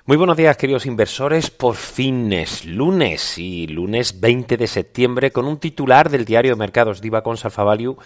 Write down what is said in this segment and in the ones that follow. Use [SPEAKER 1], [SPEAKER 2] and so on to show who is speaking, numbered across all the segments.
[SPEAKER 1] Muy buenos días, queridos inversores. Por fin es lunes, y lunes 20 de septiembre, con un titular del diario de mercados Divacons Alpha Value: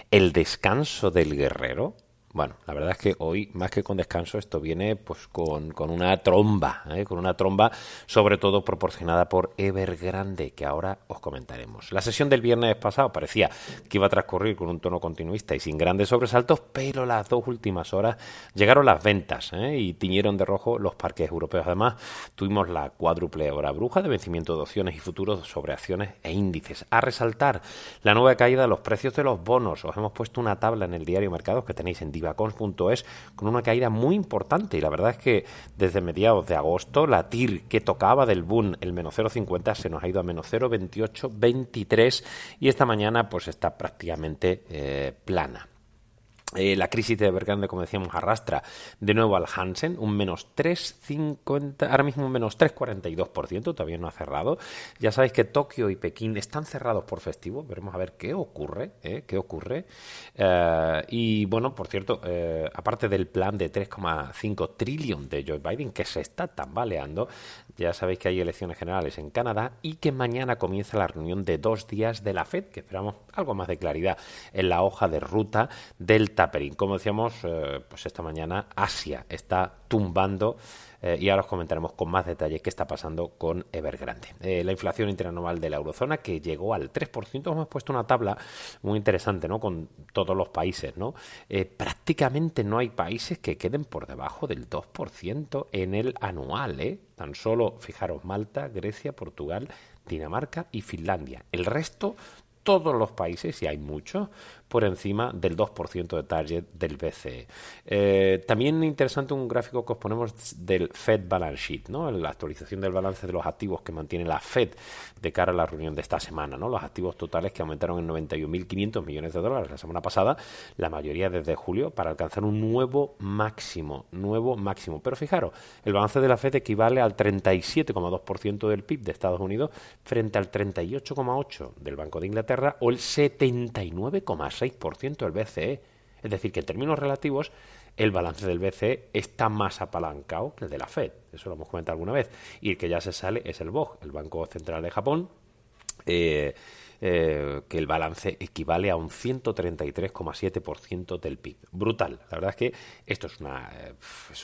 [SPEAKER 1] el descanso del guerrero. Bueno, la verdad es que hoy, más que con descanso, esto viene pues con una tromba, con una tromba sobre todo proporcionada por Evergrande, que ahora os comentaremos. La sesión del viernes pasado parecía que iba a transcurrir con un tono continuista y sin grandes sobresaltos, pero las dos últimas horas llegaron las ventas y tiñeron de rojo los parques europeos. Además, tuvimos la cuádruple hora bruja de vencimiento de opciones y futuros sobre acciones e índices. A resaltar la nueva caída de los precios de los bonos. Os hemos puesto una tabla en el diario Mercados que tenéis en divacons.es con una caída muy importante, y la verdad es que desde mediados de agosto la TIR, que tocaba del boom el menos 0,50, se nos ha ido a menos 0,2823 y esta mañana pues está prácticamente plana. La crisis de Evergrande, como decíamos, arrastra de nuevo al Hansen, un menos 3,50, ahora mismo un menos 3,42%, todavía no ha cerrado. Ya sabéis que Tokio y Pekín están cerrados por festivo, veremos a ver qué ocurre, y bueno, por cierto, aparte del plan de 3,5 trillón de Joe Biden, que se está tambaleando, ya sabéis que hay elecciones generales en Canadá y que mañana comienza la reunión de 2 días de la FED, que esperamos algo más de claridad en la hoja de ruta del tapering. Como decíamos, pues esta mañana Asia está tumbando y ahora os comentaremos con más detalle qué está pasando con Evergrande. La inflación interanual de la eurozona, que llegó al 3%, hemos puesto una tabla muy interesante, ¿no?, con todos los países, ¿no? Prácticamente no hay países que queden por debajo del 2% en el anual, Tan solo, fijaros, Malta, Grecia, Portugal, Dinamarca y Finlandia. El resto, todos los países, y hay muchos, por encima del 2% de target del BCE. También interesante un gráfico que os ponemos del Fed Balance Sheet, ¿no?, la actualización del balance de los activos que mantiene la Fed de cara a la reunión de esta semana, ¿no? Los activos totales que aumentaron en 91.500 millones de dólares la semana pasada, la mayoría desde julio, para alcanzar un nuevo máximo. Pero fijaros, el balance de la Fed equivale al 37,2% del PIB de Estados Unidos frente al 38,8% del Banco de Inglaterra o el 79,6% del BCE. Es decir, que en términos relativos el balance del BCE está más apalancado que el de la Fed. Eso lo hemos comentado alguna vez. Y el que ya se sale es el BOJ, el Banco Central de Japón, que el balance equivale a un 133,7% del PIB. Brutal. La verdad es que esto es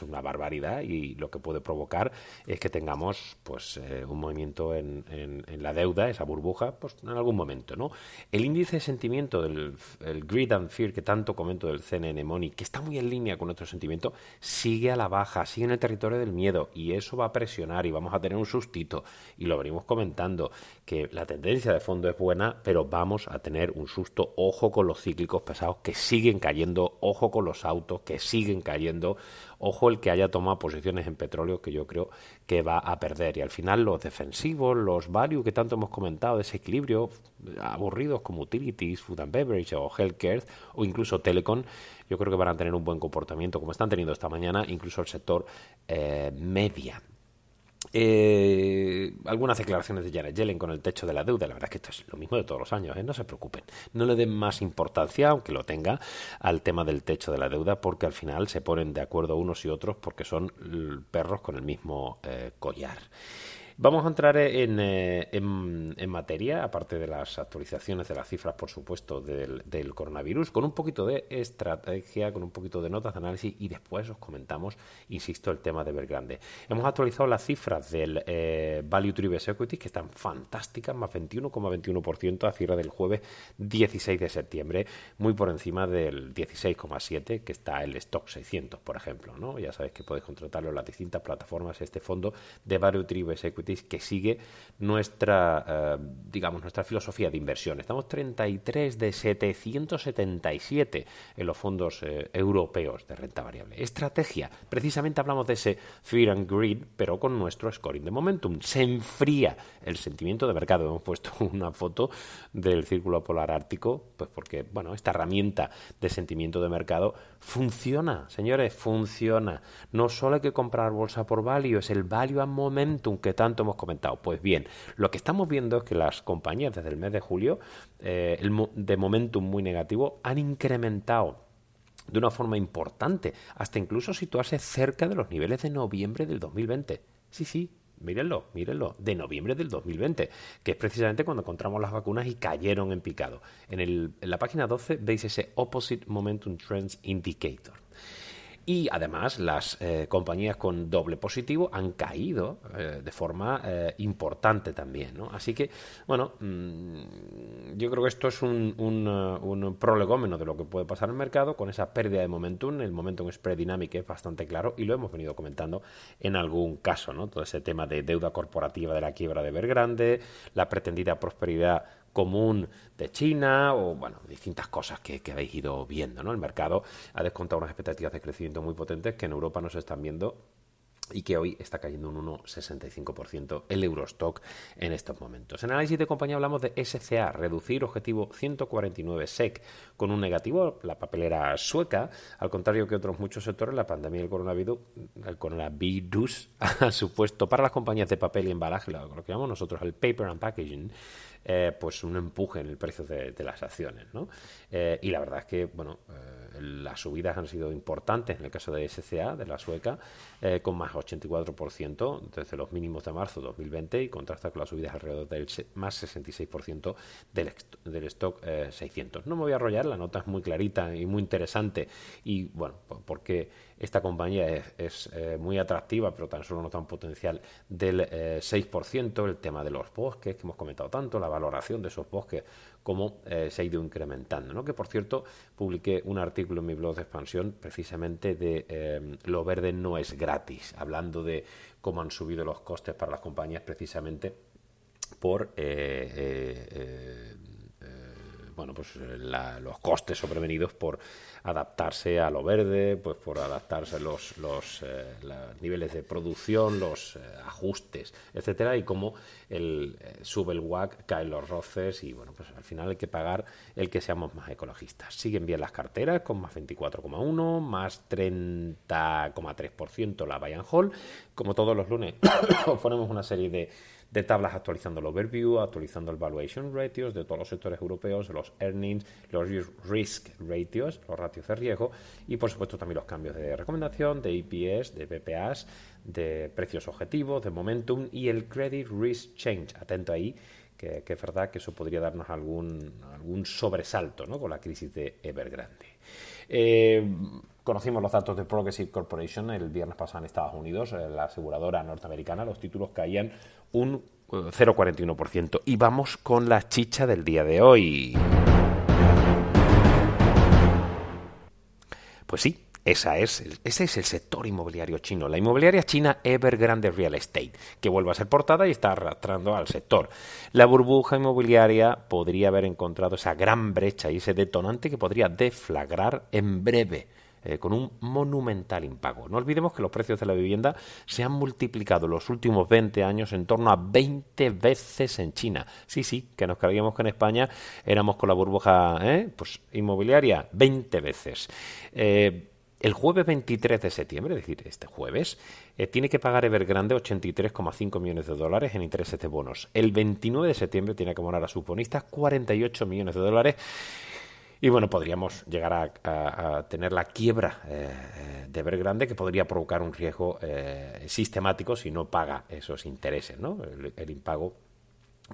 [SPEAKER 1] una barbaridad, y lo que puede provocar es que tengamos pues un movimiento en la deuda, esa burbuja, pues en algún momento, ¿no? El índice de sentimiento el Greed and Fear, que tanto comento, del CNN Money, que está muy en línea con nuestro sentimiento, sigue a la baja, sigue en el territorio del miedo, y eso va a presionar y vamos a tener un sustito, y lo venimos comentando, que la tendencia de fondo es buena, pero vamos a tener un susto. Ojo con los cíclicos pesados que siguen cayendo, ojo con los autos que siguen cayendo, ojo el que haya tomado posiciones en petróleo, que yo creo que va a perder. Y al final los defensivos, los value que tanto hemos comentado, de ese equilibrio, aburridos como utilities, food and beverage o healthcare o incluso telecom, yo creo que van a tener un buen comportamiento, como están teniendo esta mañana, incluso el sector media. Algunas declaraciones de Janet Yellen con el techo de la deuda. La verdad es que esto es lo mismo de todos los años, no se preocupen, no le den más importancia, aunque lo tenga, al tema del techo de la deuda, porque al final se ponen de acuerdo unos y otros porque son perros con el mismo collar. Vamos a entrar en materia, aparte de las actualizaciones de las cifras, por supuesto, del coronavirus, con un poquito de estrategia, con un poquito de notas de análisis, y después os comentamos, insisto, el tema de Evergrande. Hemos actualizado las cifras del Value Tree Base Equity, que están fantásticas, más 21,21% a cierre del jueves 16 de septiembre, muy por encima del 16,7% que está el Stock 600, por ejemplo, ¿no? Ya sabéis que podéis contratarlo en las distintas plataformas, este fondo de Value Tree Base Equity, que sigue nuestra filosofía de inversión. Estamos 33 de 777 en los fondos europeos de renta variable. Estrategia, precisamente hablamos de ese Fear and Greed, pero con nuestro scoring de momentum. Se enfría el sentimiento de mercado. Hemos puesto una foto del círculo polar ártico, pues porque, bueno, esta herramienta de sentimiento de mercado funciona, señores, funciona. No solo hay que comprar bolsa por value, es el value and momentum que tanto hemos comentado. Pues bien, lo que estamos viendo es que las compañías desde el mes de julio, de momentum muy negativo, han incrementado de una forma importante, hasta incluso situarse cerca de los niveles de noviembre del 2020. Sí, mírenlo, de noviembre del 2020, que es precisamente cuando encontramos las vacunas y cayeron en picado. En la página 12 veis ese Opposite Momentum Trends Indicator. Y además las compañías con doble positivo han caído de forma importante también, ¿no? Así que, bueno, yo creo que esto es un prolegómeno de lo que puede pasar en el mercado con esa pérdida de momentum. El momentum spread dynamic es bastante claro y lo hemos venido comentando en algún caso, ¿no? Todo ese tema de deuda corporativa de la quiebra de Evergrande, la pretendida prosperidad común de China o, bueno, distintas cosas que habéis ido viendo, ¿no? El mercado ha descontado unas expectativas de crecimiento muy potentes que en Europa no se están viendo y que hoy está cayendo un 1,65% el Eurostock en estos momentos. En análisis de compañía hablamos de SCA, reducir objetivo 149 SEK con un negativo, la papelera sueca, al contrario que otros muchos sectores, la pandemia del coronavirus ha supuesto para las compañías de papel y embalaje, lo que llamamos nosotros el paper and packaging, pues un empuje en el precio de las acciones, ¿no? Y la verdad es que, bueno, las subidas han sido importantes en el caso de SCA, de la sueca, con más 84% desde los mínimos de marzo de 2020 y contrasta con las subidas alrededor del más 66% del stock 600. No me voy a enrollar, la nota es muy clarita y muy interesante y, bueno, porque esta compañía es muy atractiva, pero tan solo nos da un potencial del 6%, el tema de los bosques que hemos comentado tanto, la valoración de esos bosques, cómo se ha ido incrementando, ¿no? Que, por cierto, publiqué un artículo en mi blog de expansión precisamente de lo verde no es gratis, hablando de cómo han subido los costes para las compañías precisamente por bueno, pues los costes sobrevenidos por adaptarse a lo verde, pues por adaptarse los niveles de producción, los ajustes, etcétera, y cómo sube el WACC, caen los roces y, bueno, pues al final hay que pagar el que seamos más ecologistas. Siguen bien las carteras con más 24,1, más 30,3% la buy and hold. Como todos los lunes os ponemos una serie de tablas actualizando el overview, actualizando el valuation ratios de todos los sectores europeos, los earnings, los risk ratios, los ratios de riesgo y, por supuesto, también los cambios de recomendación, de EPS, de BPAs, de precios objetivos, de momentum y el credit risk change. Atento ahí, que es verdad que eso podría darnos algún sobresalto, ¿no?, con la crisis de Evergrande. Conocimos los datos de Progressive Corporation el viernes pasado en Estados Unidos, la aseguradora norteamericana. Los títulos caían un 0,41%. Y vamos con la chicha del día de hoy. Pues sí, ese es el sector inmobiliario chino. La inmobiliaria china Evergrande Real Estate, que vuelve a ser portada y está arrastrando al sector. La burbuja inmobiliaria podría haber encontrado esa gran brecha y ese detonante que podría deflagrar en breve, con un monumental impago. No olvidemos que los precios de la vivienda se han multiplicado en los últimos 20 años en torno a 20 veces en China. Sí, que nos creíamos que en España éramos con la burbuja pues inmobiliaria 20 veces. El jueves 23 de septiembre, es decir, este jueves, tiene que pagar Evergrande 83,5 millones de dólares en intereses de bonos. El 29 de septiembre tiene que abonar a sus bonistas 48 millones de dólares. Y, bueno, podríamos llegar a tener la quiebra de Evergrande, que podría provocar un riesgo sistemático si no paga esos intereses, ¿no? El impago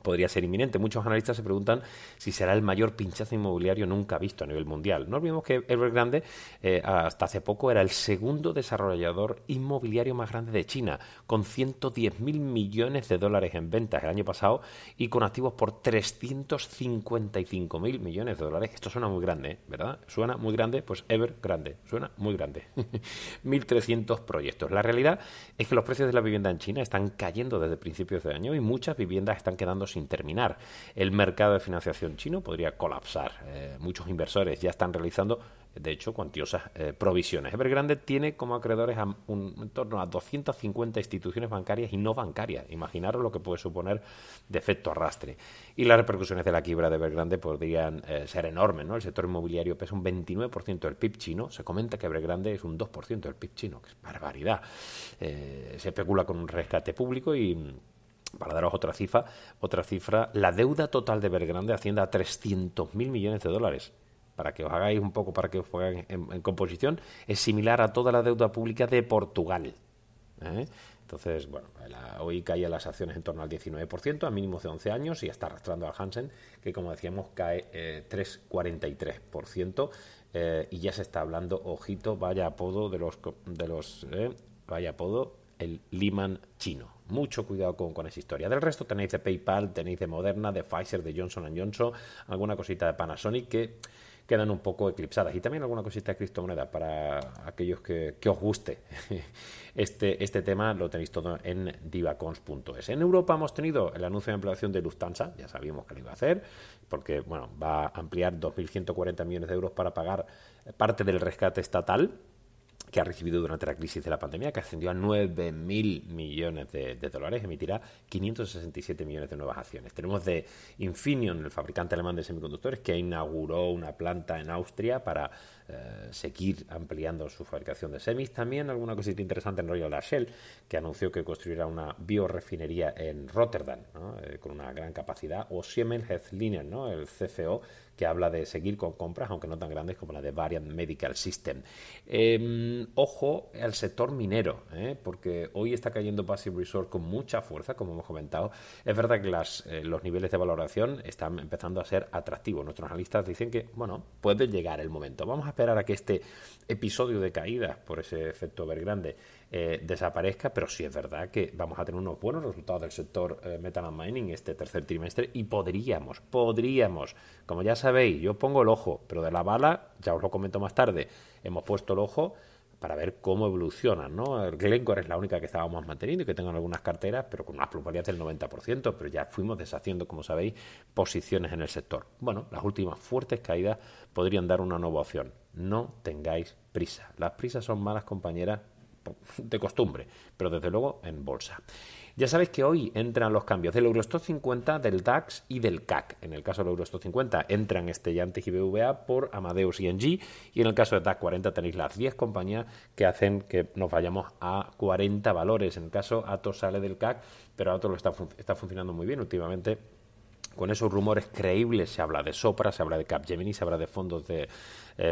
[SPEAKER 1] podría ser inminente. Muchos analistas se preguntan si será el mayor pinchazo inmobiliario nunca visto a nivel mundial. No olvidemos que Evergrande hasta hace poco era el segundo desarrollador inmobiliario más grande de China, con 110.000 millones de dólares en ventas el año pasado y con activos por 355.000 millones de dólares. Esto suena muy grande, ¿verdad? Suena muy grande, pues Evergrande suena muy grande. 1.300 proyectos. La realidad es que los precios de la vivienda en China están cayendo desde principios de año y muchas viviendas están quedando sin terminar. El mercado de financiación chino podría colapsar. Muchos inversores ya están realizando, de hecho, cuantiosas provisiones. Evergrande tiene como acreedores en torno a 250 instituciones bancarias y no bancarias. Imaginaros lo que puede suponer de efecto arrastre. Y las repercusiones de la quiebra de Evergrande podrían ser enormes, ¿no? El sector inmobiliario pesa un 29% del PIB chino. Se comenta que Evergrande es un 2% del PIB chino, que es barbaridad. Se especula con un rescate público y, para daros otra cifra, la deuda total de Evergrande asciende a 300.000 millones de dólares. para que os hagáis un poco, para que os pongáis en composición, es similar a toda la deuda pública de Portugal. Entonces, bueno, hoy caían las acciones en torno al 19%, a mínimos de 11 años, y está arrastrando al Hansen, que como decíamos cae 3,43%, y ya se está hablando, ojito, vaya apodo vaya apodo, el Lehman chino. Mucho cuidado con esa historia. Del resto tenéis de PayPal, tenéis de Moderna, de Pfizer, de Johnson & Johnson, alguna cosita de Panasonic que quedan un poco eclipsadas, y también alguna cosita de criptomonedas para aquellos que os guste este tema. Lo tenéis todo en divacons.es. En Europa hemos tenido el anuncio de ampliación de Lufthansa, ya sabíamos que lo iba a hacer, porque bueno, va a ampliar 2.140 millones de euros para pagar parte del rescate estatal que ha recibido durante la crisis de la pandemia, que ascendió a 9.000 millones de dólares, emitirá 567 millones de nuevas acciones. Tenemos de Infineon, el fabricante alemán de semiconductores, que inauguró una planta en Austria para seguir ampliando su fabricación de semis. También alguna cosita interesante en Royal Shell, que anunció que construirá una biorefinería en Rotterdam, ¿no? Con una gran capacidad, o Siemens Healthineers, ¿no? El CFO, que habla de seguir con compras, aunque no tan grandes como la de Variant Medical System. Ojo al sector minero, porque hoy está cayendo Passive Resort con mucha fuerza, como hemos comentado. Es verdad que los niveles de valoración están empezando a ser atractivos. Nuestros analistas dicen que, bueno, puede llegar el momento. Vamos a esperar a que este episodio de caídas por ese efecto Evergrande desaparezca, pero sí es verdad que vamos a tener unos buenos resultados del sector Metal and Mining este tercer trimestre, y podríamos, como ya sabéis, yo pongo el ojo, pero de la bala, ya os lo comento más tarde, hemos puesto el ojo para ver cómo evolucionan, ¿no? El Glencore es la única que estábamos manteniendo y que tengan algunas carteras, pero con unas plusvalías del 90%, pero ya fuimos deshaciendo, como sabéis, posiciones en el sector. Bueno, las últimas fuertes caídas podrían dar una nueva opción. No tengáis prisa. Las prisas son malas compañeras de costumbre, pero desde luego en bolsa. Ya sabéis que hoy entran los cambios del Eurostoxx 50, del DAX y del CAC. En el caso del Eurostoxx 50 entran Stellantis y BVA por Amadeus y Engie, y en el caso del DAX 40 tenéis las 10 compañías que hacen que nos vayamos a 40 valores. En el caso Atos sale del CAC, pero Atos está funcionando muy bien últimamente. Con esos rumores creíbles se habla de Sopra, se habla de Capgemini, se habla de fondos de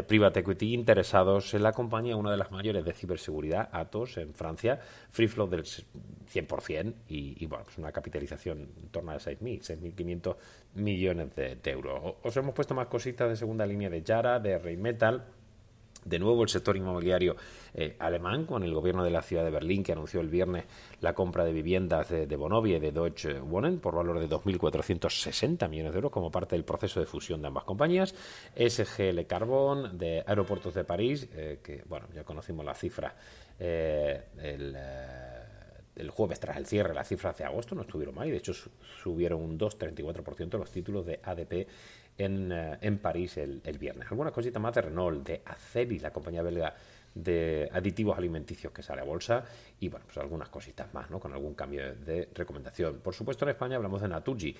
[SPEAKER 1] private equity interesados en la compañía, una de las mayores de ciberseguridad, Atos, en Francia, free float del 100% y bueno, pues una capitalización en torno a 6.500 millones de euros. Os hemos puesto más cositas de segunda línea de Yara, de Rheinmetall. De nuevo el sector inmobiliario alemán, con el gobierno de la ciudad de Berlín, que anunció el viernes la compra de viviendas de Vonovia y de Deutsche Wohnen por valor de 2.460 millones de euros como parte del proceso de fusión de ambas compañías. SGL Carbon de Aeropuertos de París, que bueno, ya conocimos las cifras el jueves tras el cierre. Las cifras de agosto no estuvieron mal y de hecho subieron un 2,34% los títulos de ADP en París el viernes. Algunas cositas más de Renault, de Azelis, la compañía belga de aditivos alimenticios que sale a bolsa, y bueno, pues algunas cositas más, ¿no? Con algún cambio de recomendación. Por supuesto, en España hablamos de Naturgy.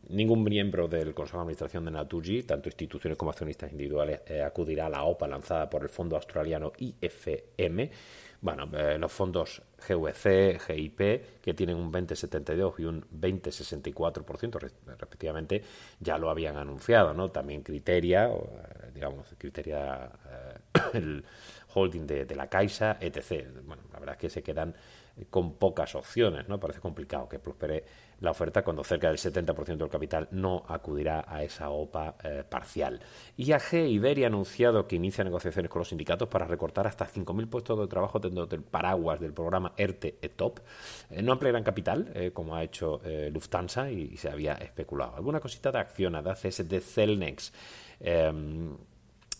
[SPEAKER 1] Ningún miembro del Consejo de Administración de Naturgy, tanto instituciones como accionistas individuales, acudirá a la OPA lanzada por el fondo australiano IFM. Bueno, los fondos GVC, GIP, que tienen un 20,72 y un 20,64% respectivamente, ya lo habían anunciado, ¿no? También Criteria, el holding de la Caixa, etc. Bueno, la verdad es que se quedan con pocas opciones, ¿no? Parece complicado que prospere la oferta cuando cerca del 70% del capital no acudirá a esa OPA parcial. IAG Iberia ha anunciado que inicia negociaciones con los sindicatos para recortar hasta 5.000 puestos de trabajo dentro del paraguas del programa ERTE-ETOP. No ampliarán capital, como ha hecho Lufthansa y se había especulado. Alguna cosita de Acciona, de ACS, de Celnex,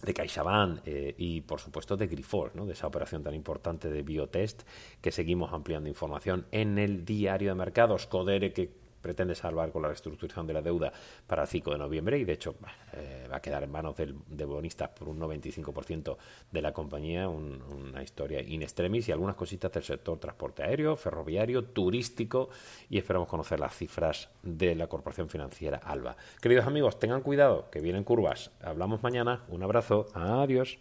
[SPEAKER 1] de CaixaBank y, por supuesto, de Grifols, ¿no? De esa operación tan importante de Biotest, que seguimos ampliando información en el diario de mercados. Codere, que pretende salvar con la reestructuración de la deuda para el 5 de noviembre y, de hecho, va a quedar en manos de bonistas por un 95% de la compañía, una historia in extremis, y algunas cositas del sector transporte aéreo, ferroviario, turístico, y esperamos conocer las cifras de la corporación financiera Alba. Queridos amigos, tengan cuidado, que vienen curvas. Hablamos mañana. Un abrazo. Adiós.